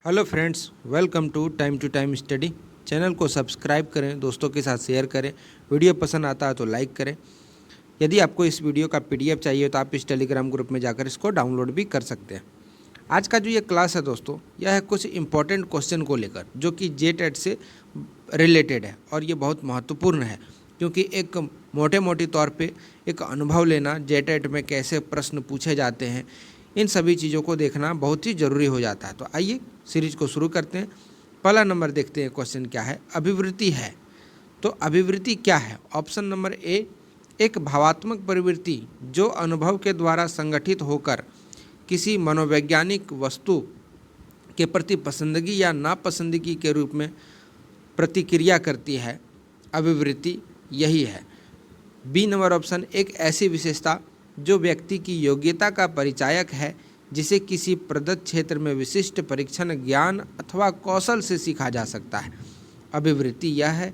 Hello friends, welcome to time study. Channel को subscribe करें, दोस्तों के साथ शेयर करें। वीडियो पसंद आता है तो लाइक करें। यदि आपको इस वीडियो का पीडीएफ चाहिए तो आप इस टेलीग्राम ग्रुप में जाकर इसको डाउनलोड भी कर सकते हैं। आज का जो ये क्लास है दोस्तों, यह है कुछ इंपॉर्टेंट क्वेश्चन को लेकर जो कि जेटेट से रिलेटेड है और ये बहुत महत्वपूर्ण है, क्योंकि एक मोटे तौर पे एक अनुभव लेना जेटेट में कैसे प्रश्न पूछे जाते हैं, इन सभी चीज़ों को देखना बहुत ही ज़रूरी हो जाता है। तो आइए सीरीज को शुरू करते हैं। पहला नंबर देखते हैं, क्वेश्चन क्या है। अभिवृत्ति है तो अभिवृत्ति क्या है? ऑप्शन नंबर ए, एक भावात्मक प्रवृत्ति जो अनुभव के द्वारा संगठित होकर किसी मनोवैज्ञानिक वस्तु के प्रति पसंदगी या नापसंदगी के रूप में प्रतिक्रिया करती है, अभिवृत्ति यही है। बी नंबर ऑप्शन, एक ऐसी विशेषता जो व्यक्ति की योग्यता का परिचायक है, जिसे किसी प्रदत्त क्षेत्र में विशिष्ट परीक्षण, ज्ञान अथवा कौशल से सीखा जा सकता है, अभिवृत्ति यह है।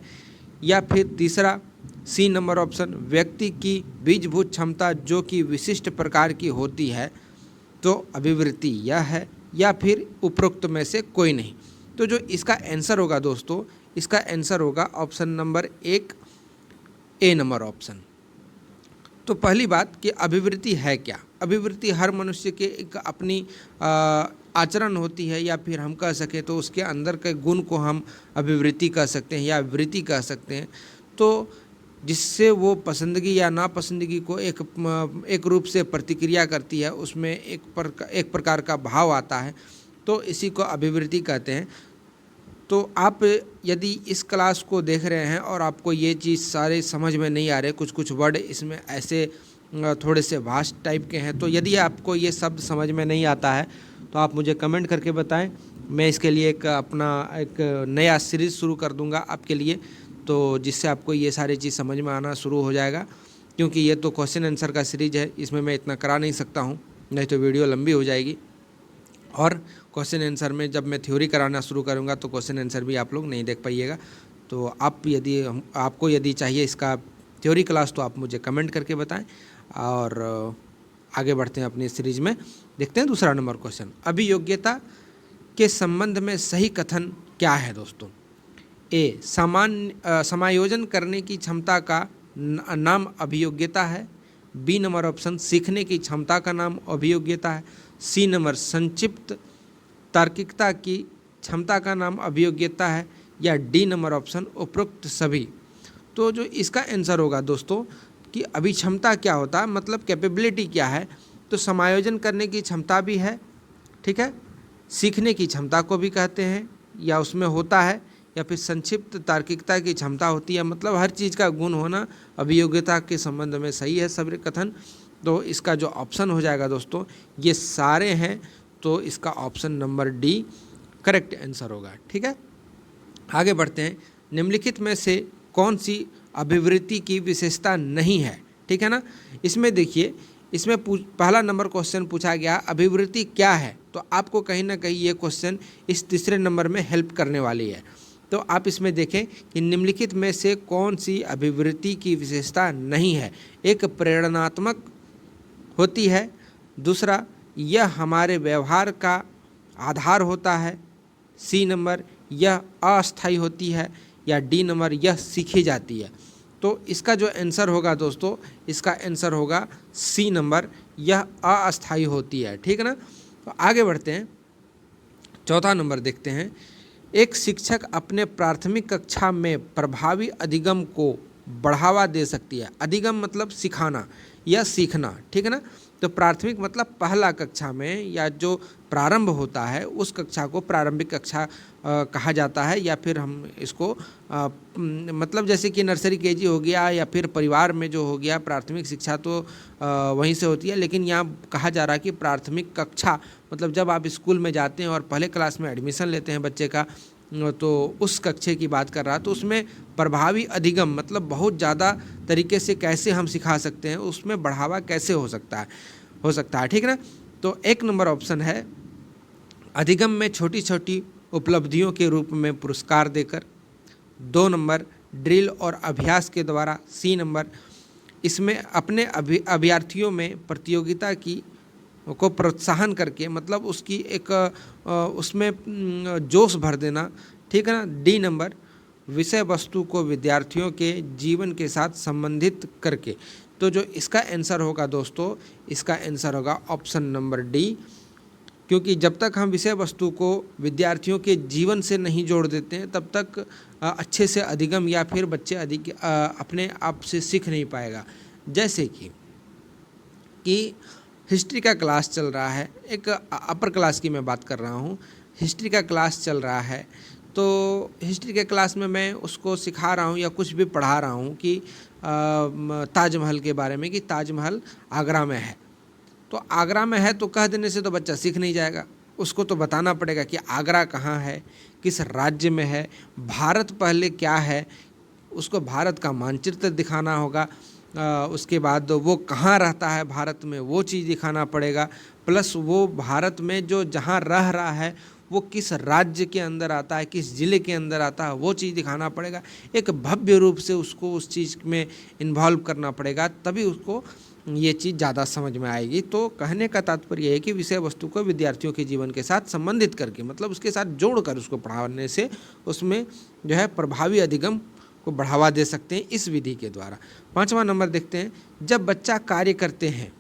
या फिर तीसरा सी नंबर ऑप्शन, व्यक्ति की बीजभूत क्षमता जो कि विशिष्ट प्रकार की होती है, तो अभिवृत्ति यह है। या फिर उपरोक्त में से कोई नहीं। तो जो इसका आंसर होगा दोस्तों, इसका आंसर होगा ऑप्शन नंबर एक, ए नंबर ऑप्शन। तो पहली बात कि अभिवृत्ति है क्या? अभिवृत्ति हर मनुष्य के एक अपनी आचरण होती है, या फिर हम कह सकें तो उसके अंदर के गुण को हम अभिवृत्ति कह सकते हैं या वृत्ति कह सकते हैं। तो जिससे वो पसंदगी या नापसंदगी को एक रूप से प्रतिक्रिया करती है, उसमें एक प्रकार का भाव आता है, तो इसी को अभिवृत्ति कहते हैं। तो आप यदि इस क्लास को देख रहे हैं और आपको ये चीज़ सारे समझ में नहीं आ रहे, कुछ वर्ड इसमें ऐसे थोड़े से भास्ट टाइप के हैं, तो यदि आपको ये शब्द समझ में नहीं आता है तो आप मुझे कमेंट करके बताएं। मैं इसके लिए एक नया सीरीज़ शुरू कर दूंगा आपके लिए, तो जिससे आपको ये सारी चीज़ समझ में आना शुरू हो जाएगा। क्योंकि ये तो क्वेश्चन आंसर का सीरीज है, इसमें मैं इतना करा नहीं सकता हूँ, नहीं तो वीडियो लंबी हो जाएगी। और क्वेश्चन आंसर में जब मैं थ्योरी कराना शुरू करूंगा तो क्वेश्चन आंसर भी आप लोग नहीं देख पाइएगा। तो आपको यदि चाहिए इसका थ्योरी क्लास तो आप मुझे कमेंट करके बताएं। और आगे बढ़ते हैं अपनी सीरीज में। देखते हैं दूसरा नंबर क्वेश्चन, अभियोग्यता के संबंध में सही कथन क्या है दोस्तों? ए, समायोजन करने की क्षमता का नाम अभियोग्यता है। बी नंबर ऑप्शन, सीखने की क्षमता का नाम अभियोग्यता है। सी नंबर, संक्षिप्त तार्किकता की क्षमता का नाम अभियोग्यता है। या डी नंबर ऑप्शन, उपरोक्त सभी। तो जो इसका आंसर होगा दोस्तों कि अभिक्षमता क्या होता है, मतलब कैपेबिलिटी क्या है, तो समायोजन करने की क्षमता भी है, ठीक है, सीखने की क्षमता को भी कहते हैं या उसमें होता है, या फिर संक्षिप्त तार्किकता की क्षमता होती है, मतलब हर चीज़ का गुण होना अभियोग्यता के संबंध में सही है सभी कथन। तो इसका जो ऑप्शन हो जाएगा दोस्तों, ये सारे हैं, तो इसका option number D correct answer होगा, ठीक है। आगे बढ़ते हैं, निम्नलिखित में से कौन सी अभिवृत्ति की विशेषता नहीं है, ठीक है ना। इसमें देखिए, इसमें पहला नंबर क्वेश्चन पूछा गया अभिवृत्ति क्या है, तो आपको कहीं ना कहीं ये क्वेश्चन इस तीसरे नंबर में हेल्प करने वाली है। तो आप इसमें देखें कि निम्नलिखित में से कौन सी अभिवृत्ति की विशेषता नहीं है। एक, प्रेरणात्मक होती है। दूसरा, यह हमारे व्यवहार का आधार होता है। सी नंबर, यह अस्थायी होती है। या डी नंबर, यह सीखी जाती है। तो इसका जो आंसर होगा दोस्तों, इसका आंसर होगा सी नंबर, यह अस्थायी होती है, ठीक है ना। तो आगे बढ़ते हैं, चौथा नंबर देखते हैं, एक शिक्षक अपने प्राथमिक कक्षा में प्रभावी अधिगम को बढ़ावा दे सकती है। अधिगम मतलब सिखाना या सीखना, ठीक है ना। तो प्राथमिक मतलब पहला कक्षा में, या जो प्रारंभ होता है उस कक्षा को प्रारंभिक कक्षा कहा जाता है। या फिर हम इसको मतलब जैसे कि नर्सरी केजी हो गया, या फिर परिवार में जो हो गया, प्राथमिक शिक्षा तो वहीं से होती है, लेकिन यहाँ कहा जा रहा है कि प्राथमिक कक्षा मतलब जब आप स्कूल में जाते हैं और पहले क्लास में एडमिशन लेते हैं बच्चे का, तो उस कक्षे की बात कर रहा, तो उसमें प्रभावी अधिगम मतलब बहुत ज़्यादा तरीके से कैसे हम सिखा सकते हैं, उसमें बढ़ावा कैसे हो सकता है, ठीक है ना। तो एक नंबर ऑप्शन है, अधिगम में छोटी छोटी उपलब्धियों के रूप में पुरस्कार देकर। 2 नंबर, ड्रिल और अभ्यास के द्वारा। सी नंबर, इसमें अपने अभ्यर्थियों में प्रतियोगिता की को प्रोत्साहन करके, मतलब उसकी एक उसमें जोश भर देना, ठीक है ना। डी नंबर, विषय वस्तु को विद्यार्थियों के जीवन के साथ संबंधित करके। तो जो इसका आंसर होगा दोस्तों, इसका आंसर होगा ऑप्शन नंबर डी, क्योंकि जब तक हम विषय वस्तु को विद्यार्थियों के जीवन से नहीं जोड़ देते हैं तब तक अच्छे से अधिगम या फिर बच्चे अपने आप से सीख नहीं पाएगा। जैसे कि हिस्ट्री का क्लास चल रहा है, एक अपर क्लास की मैं बात कर रहा हूँ, हिस्ट्री का क्लास चल रहा है, तो हिस्ट्री के क्लास में मैं उसको सिखा रहा हूँ या कुछ भी पढ़ा रहा हूँ कि ताजमहल के बारे में, कि ताजमहल आगरा में है। तो आगरा में है तो कह देने से तो बच्चा सीख नहीं जाएगा, उसको तो बताना पड़ेगा कि आगरा कहाँ है, किस राज्य में है, भारत पहले क्या है, उसको भारत का मानचित्र दिखाना होगा। उसके बाद वो कहाँ रहता है भारत में, वो चीज़ दिखाना पड़ेगा। प्लस वो भारत में जो जहाँ रह रहा है वो किस राज्य के अंदर आता है, किस ज़िले के अंदर आता है, वो चीज़ दिखाना पड़ेगा। एक भव्य रूप से उसको उस चीज़ में इन्वॉल्व करना पड़ेगा, तभी उसको ये चीज़ ज़्यादा समझ में आएगी। तो कहने का तात्पर्य है कि विषय वस्तु को विद्यार्थियों के जीवन के साथ संबंधित करके, मतलब उसके साथ जोड़कर उसको पढ़ाने से उसमें जो है प्रभावी अधिगम को बढ़ावा दे सकते हैं इस विधि के द्वारा। 5वां नंबर देखते हैं, जब बच्चा कार्य करते हैं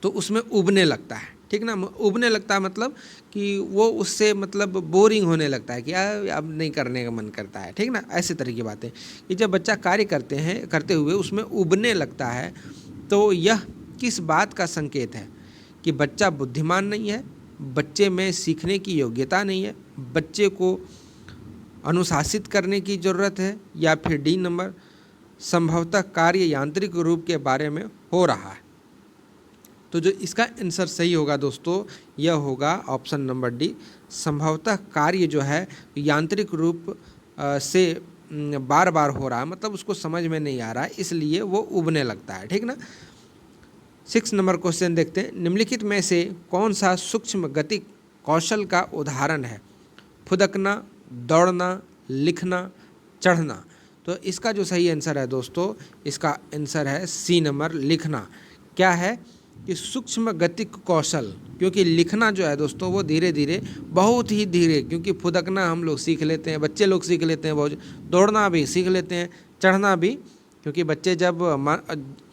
तो उसमें उबने लगता है, ठीक ना। उबने लगता है मतलब कि वो उससे मतलब बोरिंग होने लगता है कि यार अब नहीं करने का मन करता है, ठीक ना। ऐसे तरह की बातें कि जब बच्चा कार्य करते हुए उसमें उबने लगता है, तो यह किस बात का संकेत है कि बच्चा बुद्धिमान नहीं है, बच्चे में सीखने की योग्यता नहीं है, बच्चे को अनुशासित करने की ज़रूरत है, या फिर डी नंबर, संभवतः कार्य यांत्रिक रूप के बारे में हो रहा है। तो जो इसका आंसर सही होगा दोस्तों, यह होगा ऑप्शन नंबर डी, संभवतः कार्य जो है यांत्रिक रूप से बार बार हो रहा है, मतलब उसको समझ में नहीं आ रहा है, इसलिए वो उबने लगता है, ठीक ना। 6 नंबर क्वेश्चन देखते हैं, निम्नलिखित में से कौन सा सूक्ष्म गति कौशल का उदाहरण है? फुदकना, दौड़ना, लिखना, चढ़ना। तो इसका जो सही आंसर है दोस्तों, इसका आंसर है सी नंबर, लिखना। क्या है कि सूक्ष्म गतिक कौशल, क्योंकि लिखना जो है दोस्तों वो धीरे धीरे, बहुत ही धीरे, क्योंकि फुदकना हम लोग सीख लेते हैं, बच्चे लोग सीख लेते हैं बहुत, दौड़ना भी सीख लेते हैं, चढ़ना भी, क्योंकि बच्चे जब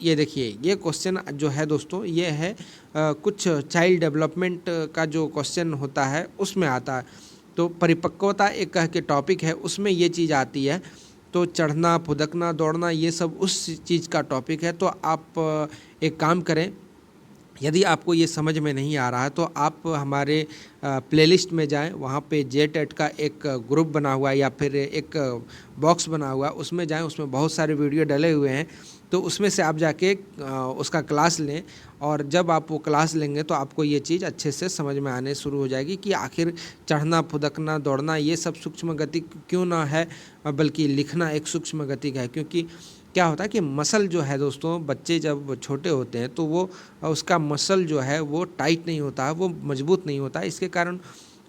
ये देखिए ये क्वेश्चन जो है दोस्तों, ये है कुछ चाइल्ड डेवलपमेंट का जो क्वेश्चन होता है उसमें आता है। तो परिपक्वता एक कह के टॉपिक है, उसमें ये चीज़ आती है। तो चढ़ना, फुदकना, दौड़ना, ये सब उस चीज़ का टॉपिक है। तो आप एक काम करें, यदि आपको ये समझ में नहीं आ रहा है तो आप हमारे प्लेलिस्ट में जाएं, वहाँ पे जेटेट का एक ग्रुप बना हुआ है या फिर एक बॉक्स बना हुआ है, उसमें जाएं, उसमें बहुत सारे वीडियो डले हुए हैं। तो उसमें से आप जाके उसका क्लास लें, और जब आप वो क्लास लेंगे तो आपको ये चीज़ अच्छे से समझ में आने शुरू हो जाएगी कि आखिर चढ़ना, फुदकना, दौड़ना ये सब सूक्ष्म गति क्यों ना है, बल्कि लिखना एक सूक्ष्म गति है। क्योंकि क्या होता है कि मसल जो है दोस्तों, बच्चे जब छोटे होते हैं तो वो उसका मसल जो है वो टाइट नहीं होता है, वो मजबूत नहीं होता है। इसके कारण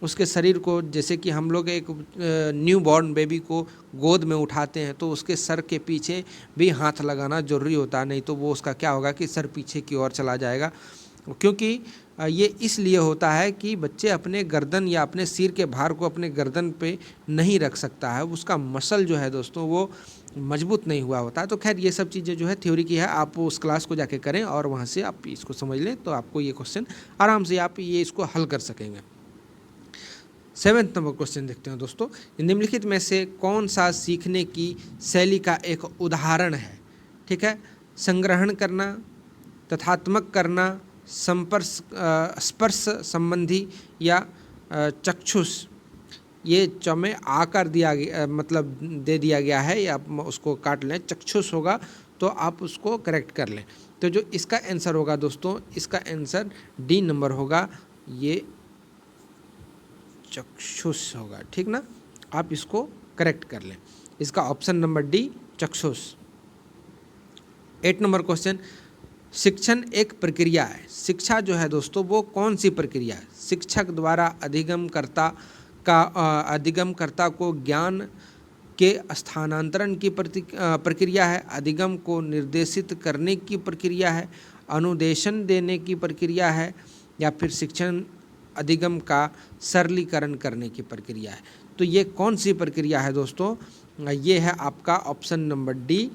उसके शरीर को, जैसे कि हम लोग एक न्यू बॉर्न बेबी को गोद में उठाते हैं तो उसके सर के पीछे भी हाथ लगाना ज़रूरी होता है, नहीं तो वो उसका क्या होगा कि सर पीछे की ओर चला जाएगा। क्योंकि ये इसलिए होता है कि बच्चे अपने गर्दन या अपने सिर के भार को अपने गर्दन पे नहीं रख सकता है, उसका मसल जो है दोस्तों वो मजबूत नहीं हुआ होता है। तो खैर ये सब चीज़ें जो है थ्योरी की है, आप उस क्लास को जाके करें और वहाँ से आप इसको समझ लें, तो आपको ये क्वेश्चन आराम से आप ये इसको हल कर सकेंगे। 7th नंबर क्वेश्चन देखते हैं दोस्तों, निम्नलिखित में से कौन सा सीखने की शैली का एक उदाहरण है? ठीक है, संग्रहण करना, तथात्मक करना, स्पर्श संबंधी, या चक्षुष। ये चौमे आकर दिया गया, मतलब दे दिया गया है, या आप उसको काट लें, चक्षुष होगा तो आप उसको करेक्ट कर लें। तो जो इसका आंसर होगा दोस्तों, इसका आंसर डी नंबर होगा, ये चक्षुष होगा, ठीक ना। आप इसको करेक्ट कर लें, इसका ऑप्शन नंबर डी, चक्षुष। 8 नंबर क्वेश्चन, शिक्षण एक प्रक्रिया है, शिक्षा जो है दोस्तों वो कौन सी प्रक्रिया है? शिक्षक द्वारा अधिगमकर्ता को ज्ञान के स्थानांतरण की प्रक्रिया है, अधिगम को निर्देशित करने की प्रक्रिया है, अनुदेशन देने की प्रक्रिया है या फिर शिक्षण अधिगम का सरलीकरण करने की प्रक्रिया है। तो ये कौन सी प्रक्रिया है दोस्तों? ये है आपका ऑप्शन नंबर डी,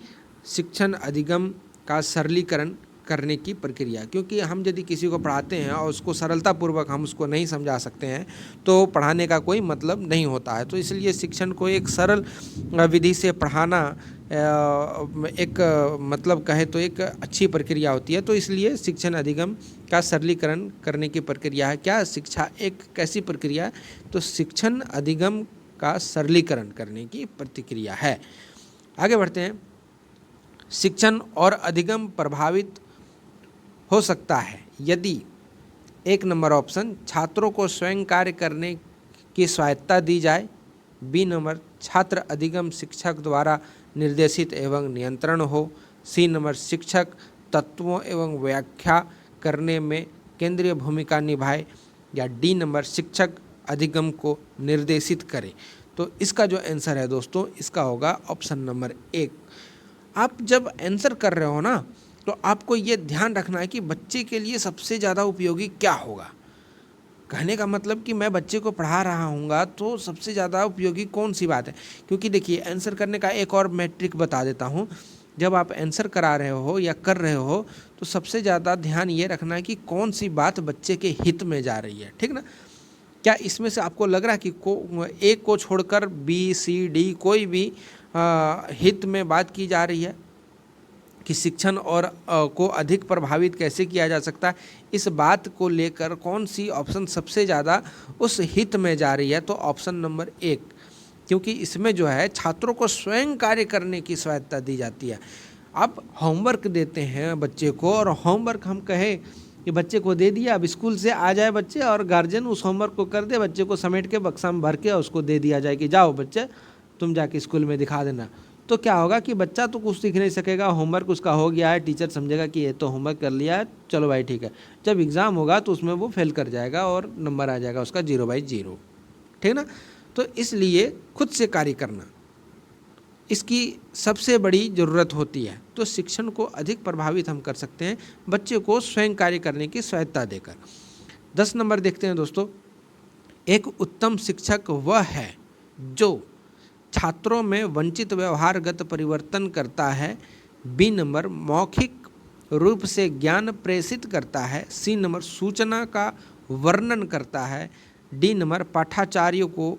शिक्षण अधिगम का सरलीकरण करने की प्रक्रिया। क्योंकि हम यदि किसी को पढ़ाते हैं और उसको सरलतापूर्वक हम उसको नहीं समझा सकते हैं तो पढ़ाने का कोई मतलब नहीं होता है। तो इसलिए शिक्षण को एक सरल विधि से पढ़ाना एक मतलब कहे तो एक अच्छी प्रक्रिया होती है। तो इसलिए शिक्षण अधिगम का सरलीकरण करने की प्रक्रिया है। क्या शिक्षा एक कैसी प्रक्रिया है? तो शिक्षण अधिगम का सरलीकरण करने की प्रक्रिया है। आगे बढ़ते हैं। शिक्षण और अधिगम प्रभावित हो सकता है यदि 1 नंबर ऑप्शन छात्रों को स्वयं कार्य करने की स्वायत्ता दी जाए, बी नंबर छात्र अधिगम शिक्षक द्वारा निर्देशित एवं नियंत्रण हो, सी नंबर शिक्षक तत्वों एवं व्याख्या करने में केंद्रीय भूमिका निभाए, या डी नंबर शिक्षक अधिगम को निर्देशित करे। तो इसका जो आंसर है दोस्तों, इसका होगा ऑप्शन नंबर 1। आप जब आंसर कर रहे हो ना, तो आपको ये ध्यान रखना है कि बच्चे के लिए सबसे ज़्यादा उपयोगी क्या होगा। कहने का मतलब कि मैं बच्चे को पढ़ा रहा हूँगा तो सबसे ज़्यादा उपयोगी कौन सी बात है। क्योंकि देखिए, आंसर करने का एक और मैट्रिक बता देता हूँ। जब आप आंसर करा रहे हो या कर रहे हो तो सबसे ज़्यादा ध्यान ये रखना है कि कौन सी बात बच्चे के हित में जा रही है, ठीक ना। क्या इसमें से आपको लग रहा है कि एक को छोड़कर बी सी डी कोई भी हित में बात की जा रही है कि शिक्षण और को अधिक प्रभावित कैसे किया जा सकता है, इस बात को लेकर कौन सी ऑप्शन सबसे ज़्यादा उस हित में जा रही है? तो ऑप्शन नंबर 1, क्योंकि इसमें जो है छात्रों को स्वयं कार्य करने की स्वायत्ता दी जाती है। आप होमवर्क देते हैं बच्चे को, और होमवर्क हम कहें कि बच्चे को दे दिया, अब स्कूल से आ जाए बच्चे और गार्जियन उस होमवर्क को कर दे, बच्चे को समेट के बक्सा में भर के उसको दे दिया जाए कि जाओ बच्चे तुम जाके स्कूल में दिखा देना। तो क्या होगा कि बच्चा तो कुछ सीख नहीं सकेगा, होमवर्क उसका हो गया है, टीचर समझेगा कि ये तो होमवर्क कर लिया है, चलो भाई ठीक है। जब एग्ज़ाम होगा तो उसमें वो फेल कर जाएगा और नंबर आ जाएगा उसका 0/0, ठीक ना। तो इसलिए खुद से कार्य करना इसकी सबसे बड़ी ज़रूरत होती है। तो शिक्षण को अधिक प्रभावित हम कर सकते हैं बच्चे को स्वयं कार्य करने की स्वायत्ता देकर। 10 नंबर देखते हैं दोस्तों। एक उत्तम शिक्षक वह है जो छात्रों में वंचित व्यवहारगत परिवर्तन करता है, बी नंबर मौखिक रूप से ज्ञान प्रेषित करता है, सी नंबर सूचना का वर्णन करता है, डी नंबर पाठाचार्यों को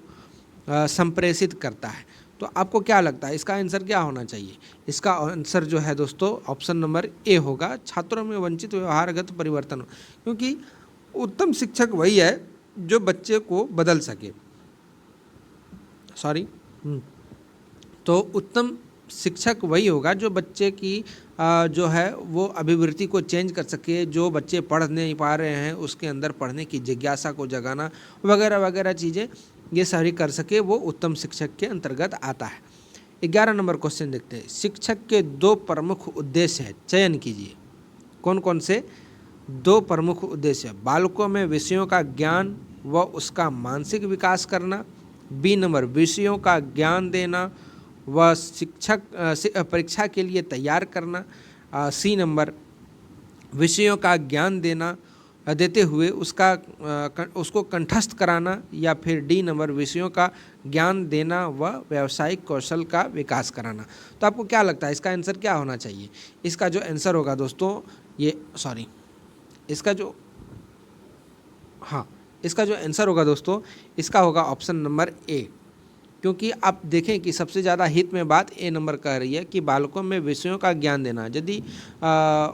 संप्रेषित करता है। तो आपको क्या लगता है इसका आंसर क्या होना चाहिए? इसका आंसर जो है दोस्तों ऑप्शन नंबर ए होगा, छात्रों में वंचित व्यवहारगत परिवर्तन। क्योंकि उत्तम शिक्षक वही है जो बच्चे को बदल सके। तो उत्तम शिक्षक वही होगा जो बच्चे की जो है वो अभिवृत्ति को चेंज कर सके, जो बच्चे पढ़ नहीं पा रहे हैं उसके अंदर पढ़ने की जिज्ञासा को जगाना वगैरह वगैरह चीज़ें ये सारी कर सके, वो उत्तम शिक्षक के अंतर्गत आता है। 11 नंबर क्वेश्चन देखते हैं। शिक्षक के 2 प्रमुख उद्देश्य है, चयन कीजिए। कौन कौन से 2 प्रमुख उद्देश्य? बालकों में विषयों का ज्ञान व उसका मानसिक विकास करना, बी नंबर विषयों का ज्ञान देना व शिक्षक परीक्षा के लिए तैयार करना, सी नंबर विषयों का ज्ञान देते हुए उसको कंठस्थ कराना, या फिर डी नंबर विषयों का ज्ञान देना व व्यावसायिक कौशल का विकास कराना। तो आपको क्या लगता है इसका आंसर क्या होना चाहिए? इसका जो आंसर होगा दोस्तों इसका जो आंसर होगा दोस्तों, इसका होगा ऑप्शन नंबर ए। क्योंकि आप देखें कि सबसे ज़्यादा हित में बात ए नंबर कह रही है कि बालकों में विषयों का ज्ञान देना। यदि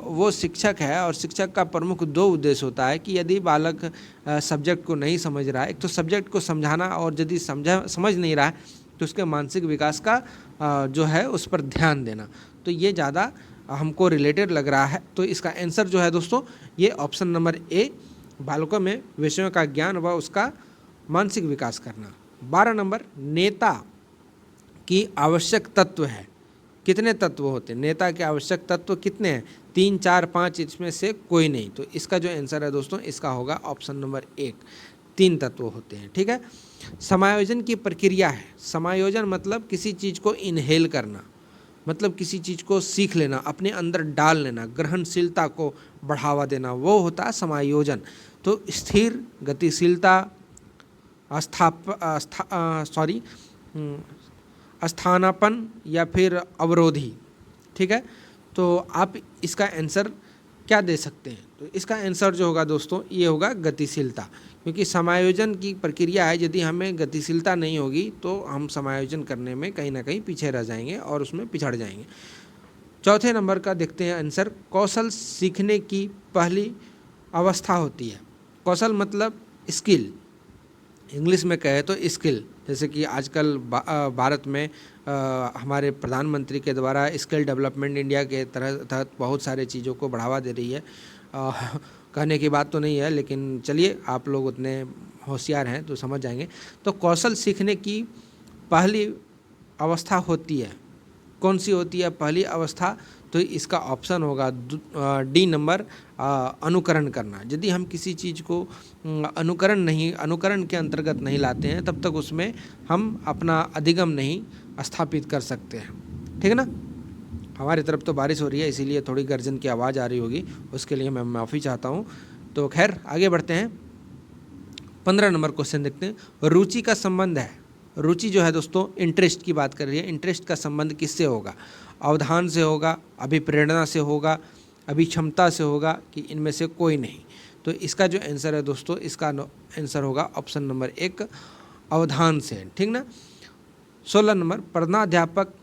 वो शिक्षक है और शिक्षक का प्रमुख 2 उद्देश्य होता है कि यदि बालक सब्जेक्ट को नहीं समझ रहा है, एक तो सब्जेक्ट को समझाना, और यदि समझ नहीं रहा है तो उसके मानसिक विकास का जो है उस पर ध्यान देना। तो ये ज़्यादा हमको रिलेटेड लग रहा है। तो इसका आंसर जो है दोस्तों ये ऑप्शन नंबर ए, बालकों में विषयों का ज्ञान व उसका मानसिक विकास करना। 12 नंबर, नेता की आवश्यक तत्व है। कितने तत्व होते हैं? नेता के आवश्यक तत्व कितने हैं? 3, 4, 5, इसमें से कोई नहीं। तो इसका जो आंसर है दोस्तों इसका होगा ऑप्शन नंबर 1, 3 तत्व होते हैं, ठीक है। समायोजन की प्रक्रिया है। समायोजन मतलब किसी चीज़ को इनहेल करना, मतलब किसी चीज़ को सीख लेना, अपने अंदर डाल लेना, ग्रहणशीलता को बढ़ावा देना, वो होता है समायोजन। तो स्थिर, गतिशीलता, स्थानापन या फिर अवरोधी। ठीक है, तो आप इसका आंसर क्या दे सकते हैं? तो इसका आंसर जो होगा दोस्तों ये होगा गतिशीलता, क्योंकि समायोजन की प्रक्रिया है, यदि हमें गतिशीलता नहीं होगी तो हम समायोजन करने में कहीं ना कहीं पीछे रह जाएंगे और उसमें पिछड़ जाएंगे। चौथे नंबर का देखते हैं आंसर, कौशल सीखने की पहली अवस्था होती है। कौशल मतलब स्किल, इंग्लिश में कहे तो स्किल। जैसे कि आजकल भारत में हमारे प्रधानमंत्री के द्वारा स्किल डेवलपमेंट इंडिया के तहत बहुत सारे चीज़ों को बढ़ावा दे रही है। कहने की बात तो नहीं है, लेकिन चलिए आप लोग उतने होशियार हैं तो समझ जाएंगे। तो कौशल सीखने की पहली अवस्था होती है, कौन सी होती है पहली अवस्था? तो इसका ऑप्शन होगा डी नंबर, अनुकरण करना। यदि हम किसी चीज़ को अनुकरण के अंतर्गत नहीं लाते हैं तब तक उसमें हम अपना अधिगम नहीं स्थापित कर सकते हैं। ठीक है ना। हमारी तरफ तो बारिश हो रही है, इसीलिए थोड़ी गर्जन की आवाज़ आ रही होगी, उसके लिए मैं माफ़ी चाहता हूँ। तो खैर आगे बढ़ते हैं। 15 नंबर क्वेश्चन देखते हैं, रुचि का संबंध है। रुचि जो है दोस्तों इंटरेस्ट की बात कर रही है। इंटरेस्ट का संबंध किससे होगा? अवधान से होगा, अभिप्रेरणा से होगा, अभिक्षमता से होगा, कि इनमें से कोई नहीं? तो इसका जो आंसर है दोस्तों, इसका आंसर होगा ऑप्शन नंबर 1, अवधान से। ठीक ना। 16 नंबर, प्रधानाध्यापक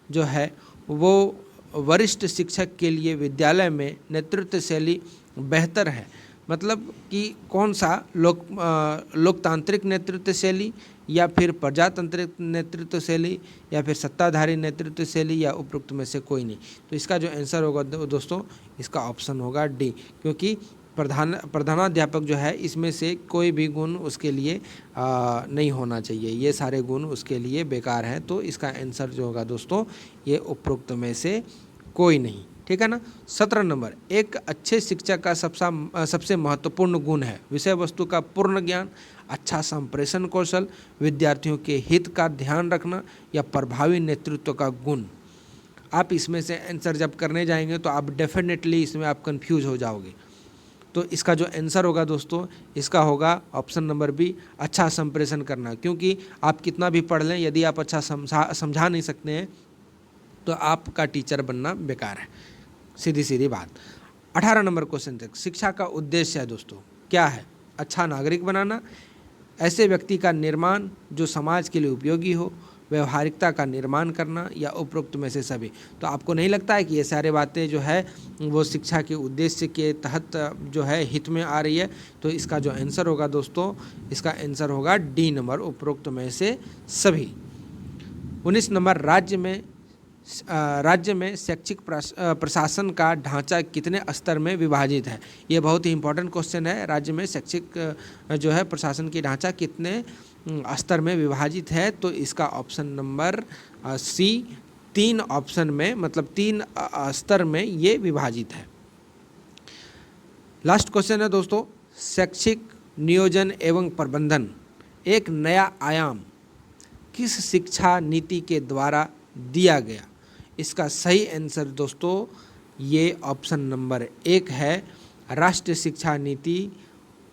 जो है वो वरिष्ठ शिक्षक के लिए विद्यालय में नेतृत्व शैली बेहतर है। मतलब कि कौन सा लोकतांत्रिक नेतृत्व शैली, या फिर प्रजातांत्रिक नेतृत्व शैली, या फिर सत्ताधारी नेतृत्व शैली, या उपरोक्त में से कोई नहीं? तो इसका जो आंसर होगा दोस्तों, इसका ऑप्शन होगा डी, क्योंकि प्रधानाध्यापक जो है इसमें से कोई भी गुण उसके लिए नहीं होना चाहिए, ये सारे गुण उसके लिए बेकार हैं। तो इसका आंसर जो होगा दोस्तों ये उपरोक्त में से कोई नहीं। ठीक है ना। 17 नंबर, एक अच्छे शिक्षक का सबसे महत्वपूर्ण गुण है विषय वस्तु का पूर्ण ज्ञान, अच्छा संप्रेषण कौशल, विद्यार्थियों के हित का ध्यान रखना, या प्रभावी नेतृत्व का गुण। आप इसमें से आंसर जब करने जाएंगे तो आप डेफिनेटली इसमें आप कंफ्यूज हो जाओगे। तो इसका जो आंसर होगा दोस्तों, इसका होगा ऑप्शन नंबर बी, अच्छा संप्रेषण करना। क्योंकि आप कितना भी पढ़ लें, यदि आप अच्छा समझा नहीं सकते हैं तो आपका टीचर बनना बेकार है, सीधी सीधी बात। 18 नंबर क्वेश्चन तक, शिक्षा का उद्देश्य है दोस्तों क्या है? अच्छा नागरिक बनाना, ऐसे व्यक्ति का निर्माण जो समाज के लिए उपयोगी हो, व्यवहारिकता का निर्माण करना, या उपरोक्त में से सभी। तो आपको नहीं लगता है कि ये सारे बातें जो है वो शिक्षा के उद्देश्य के तहत जो है हित में आ रही है? तो इसका जो आंसर होगा दोस्तों, इसका आंसर होगा डी नंबर, उपरोक्त में से सभी। 19 नंबर, राज्य में शैक्षिक प्रशासन का ढांचा कितने स्तर में विभाजित है? ये बहुत ही इंपॉर्टेंट क्वेश्चन है। राज्य में शैक्षिक जो है प्रशासन की ढांचा कितने स्तर में विभाजित है? तो इसका ऑप्शन नंबर सी, 3 ऑप्शन में, मतलब 3 स्तर में ये विभाजित है। लास्ट क्वेश्चन है दोस्तों, शैक्षिक नियोजन एवं प्रबंधन एक नया आयाम किस शिक्षा नीति के द्वारा दिया गया? इसका सही आंसर दोस्तों ये ऑप्शन नंबर 1 है, राष्ट्रीय शिक्षा नीति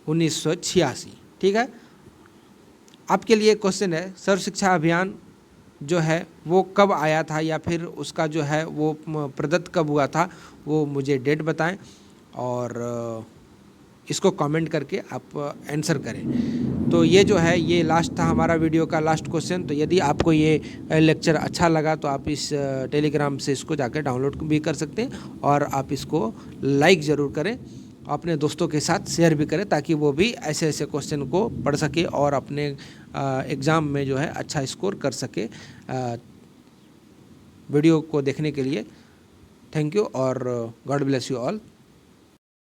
1986। ठीक है। आपके लिए क्वेश्चन है, सर्व शिक्षा अभियान जो है वो कब आया था, या फिर उसका जो है वो प्रदत्त कब हुआ था, वो मुझे डेट बताएं और इसको कमेंट करके आप आंसर करें। तो ये जो है ये लास्ट था हमारा वीडियो का लास्ट क्वेश्चन। तो यदि आपको ये लेक्चर अच्छा लगा तो आप इस टेलीग्राम से इसको जाकर डाउनलोड भी कर सकते हैं, और आप इसको लाइक ज़रूर करें, अपने दोस्तों के साथ शेयर भी करें, ताकि वो भी ऐसे ऐसे क्वेश्चन को पढ़ सके और अपने एग्ज़ाम में जो है अच्छा स्कोर कर सके। वीडियो को देखने के लिए थैंक यू और गॉड ब्लेस यू ऑल।